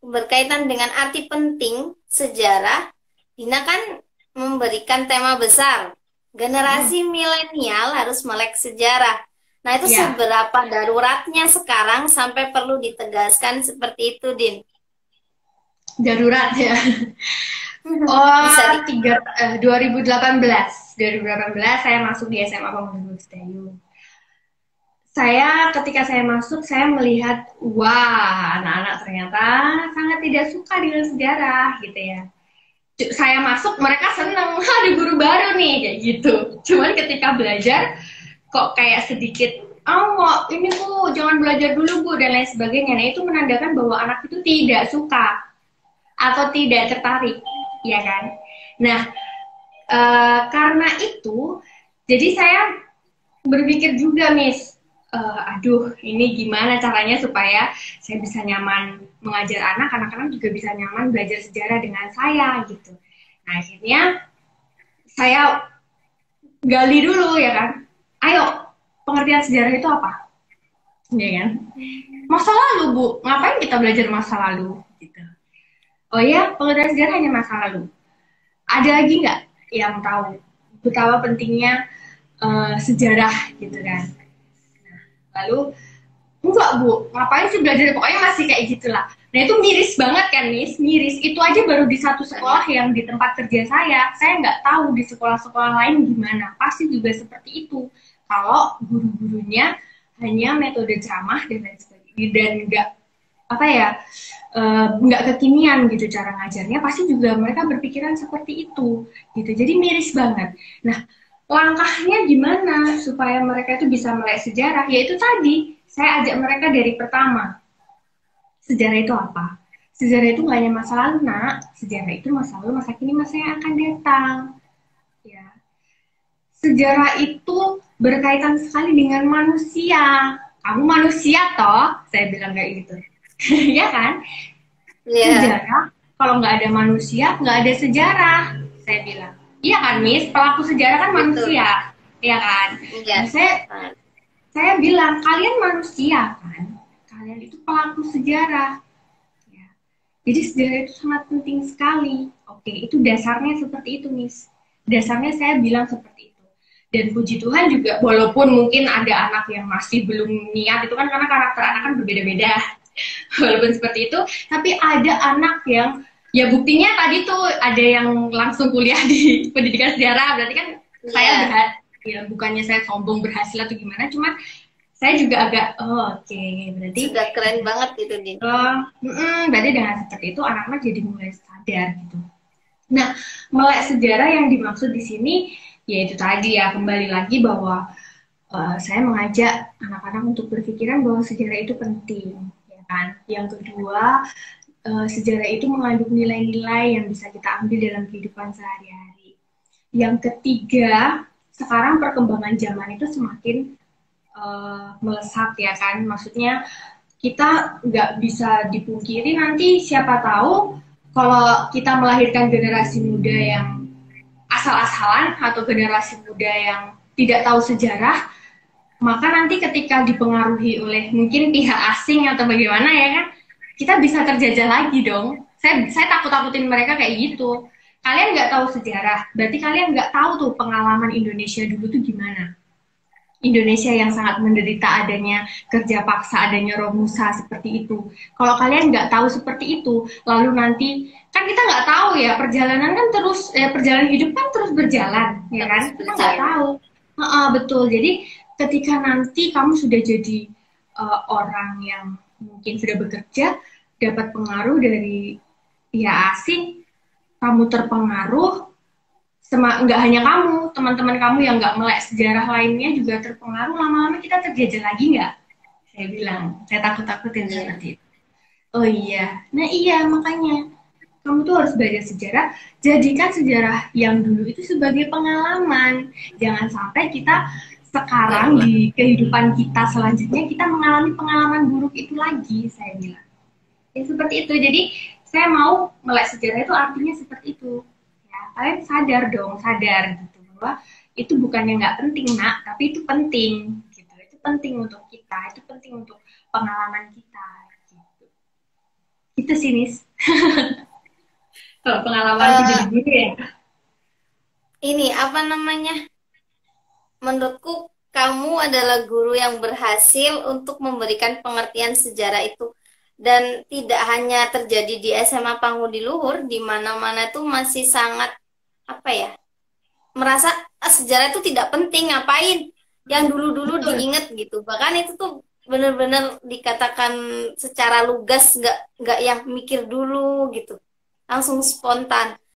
berkaitan dengan arti penting sejarah, Dina kan memberikan tema besar. Hmm, Generasi milenial harus melek sejarah. Nah, itu ya, seberapa daruratnya sekarang sampai perlu ditegaskan seperti itu, Din? darurat ya. Bisa Oh, di 2018 saya masuk di SMA Pemuda Sedayu. Ketika saya masuk, saya melihat, wah, anak-anak ternyata sangat tidak suka dengan sejarah, gitu ya. Saya masuk, mereka seneng, ada guru baru nih, kayak gitu. Cuman ketika belajar, kok kayak sedikit, oh, ini bu, jangan belajar dulu bu, dan lain sebagainya. Nah, itu menandakan bahwa anak itu tidak suka atau tidak tertarik, ya kan? Nah, karena itu, jadi saya berpikir juga, Miss, aduh, ini gimana caranya supaya saya bisa nyaman mengajar anak-anak juga bisa nyaman belajar sejarah dengan saya, gitu. Nah, akhirnya saya gali dulu, ya kan? Ayo, pengertian sejarah itu apa? Ya kan? Masa lalu, Bu. Ngapain kita belajar masa lalu? Gitu. Oh ya, pengertian sejarah hanya masa lalu. Ada lagi nggak yang tahu betapa pentingnya sejarah gitu kan? Lalu enggak bu, ngapain sih belajar? Pokoknya masih kayak gitulah. Nah itu miris banget kan, Miss? Miris. Itu aja baru di satu sekolah yang di tempat kerja saya. Saya nggak tahu di sekolah-sekolah lain gimana. Pasti juga seperti itu. Kalau guru-gurunya hanya metode ceramah dan lain sebagainya dan nggak apa ya, nggak kekinian gitu cara ngajarnya, pasti juga mereka berpikiran seperti itu gitu. Jadi miris banget. Nah, langkahnya gimana supaya mereka itu bisa melek sejarah? Yaitu tadi saya ajak mereka dari pertama. Sejarah itu apa? Sejarah itu nggak hanya masa lalu, nak. Sejarah itu masa lalu, masa kini, masa yang akan datang. Ya. Sejarah itu berkaitan sekali dengan manusia. Kamu manusia toh? Saya bilang kayak gitu. Ya kan? Ya, Sejarah, kalau nggak ada manusia, nggak ada sejarah. Saya bilang. Iya kan, Miss? Pelaku sejarah kan betul. manusia. Iya kan? Nah, Iya. saya bilang, kalian manusia kan? Kalian itu pelaku sejarah. Ya. Jadi sejarah itu sangat penting sekali. Oke, itu dasarnya seperti itu, Miss. Dasarnya saya bilang seperti itu. Dan puji Tuhan juga, walaupun mungkin ada anak yang masih belum niat, itu kan karena karakter anak kan berbeda-beda. Walaupun seperti itu, tapi ada anak yang, ya buktinya tadi tuh ada yang langsung kuliah di pendidikan sejarah, berarti kan saya Iya, berhasil, ya bukannya saya sombong berhasil atau gimana, cuma saya juga agak, oh, oke, berarti sudah keren banget itu, Din. berarti dengan seperti itu anak-anak jadi mulai sadar gitu. Nah, melek sejarah yang dimaksud di sini yaitu tadi ya, kembali lagi bahwa saya mengajak anak-anak untuk berpikiran bahwa sejarah itu penting, ya kan. Yang kedua, sejarah itu mengandung nilai-nilai yang bisa kita ambil dalam kehidupan sehari-hari. Yang ketiga, sekarang perkembangan zaman itu semakin melesat ya kan. Maksudnya kita nggak bisa dipungkiri nanti siapa tahu kalau kita melahirkan generasi muda yang asal-asalan atau generasi muda yang tidak tahu sejarah, maka nanti ketika dipengaruhi oleh mungkin pihak asing atau bagaimana ya kan, kita bisa terjajah lagi dong. Saya takut-takutin mereka kayak gitu. Kalian nggak tahu sejarah, berarti kalian nggak tahu tuh pengalaman Indonesia dulu tuh gimana. Indonesia yang sangat menderita adanya kerja paksa, adanya Romusa seperti itu. Kalau kalian nggak tahu seperti itu, lalu nanti kan kita nggak tahu ya perjalanan kan terus, perjalanan hidup kan terus berjalan, ya Terus kan? Kita nggak berjalan. tahu. Betul. Jadi ketika nanti kamu sudah jadi orang yang mungkin sudah bekerja, dapat pengaruh dari pihak asing, kamu terpengaruh, nggak hanya kamu, teman-teman kamu yang nggak melek sejarah lainnya juga terpengaruh, lama-lama kita terjajah lagi nggak? Saya bilang, saya takut-takutin Iya. seperti itu. Oh iya, nah iya makanya kamu tuh harus belajar sejarah, jadikan sejarah yang dulu itu sebagai pengalaman. Jangan sampai kita sekarang Betul. di kehidupan kita selanjutnya kita mengalami pengalaman buruk itu lagi, saya bilang. Ya seperti itu. Jadi saya mau melek sejarah itu artinya seperti itu. Ya, kalian sadar dong, sadar gitu bahwa itu bukannya nggak penting nak, tapi itu penting gitu. Itu penting untuk kita, itu penting untuk pengalaman kita. Gitu. Itu sih, Nis. Kalau pengalamanku jadi Eh, guru ya. ini apa namanya? Menurutku kamu adalah guru yang berhasil untuk memberikan pengertian sejarah itu dan tidak hanya terjadi di SMA Pangudi Luhur, di mana-mana itu masih sangat apa ya? Merasa "Ah, sejarah itu tidak penting, ngapain? Yang dulu-dulu Betul. diingat gitu." Bahkan itu tuh benar-benar dikatakan secara lugas, nggak yang mikir dulu gitu. Langsung spontan.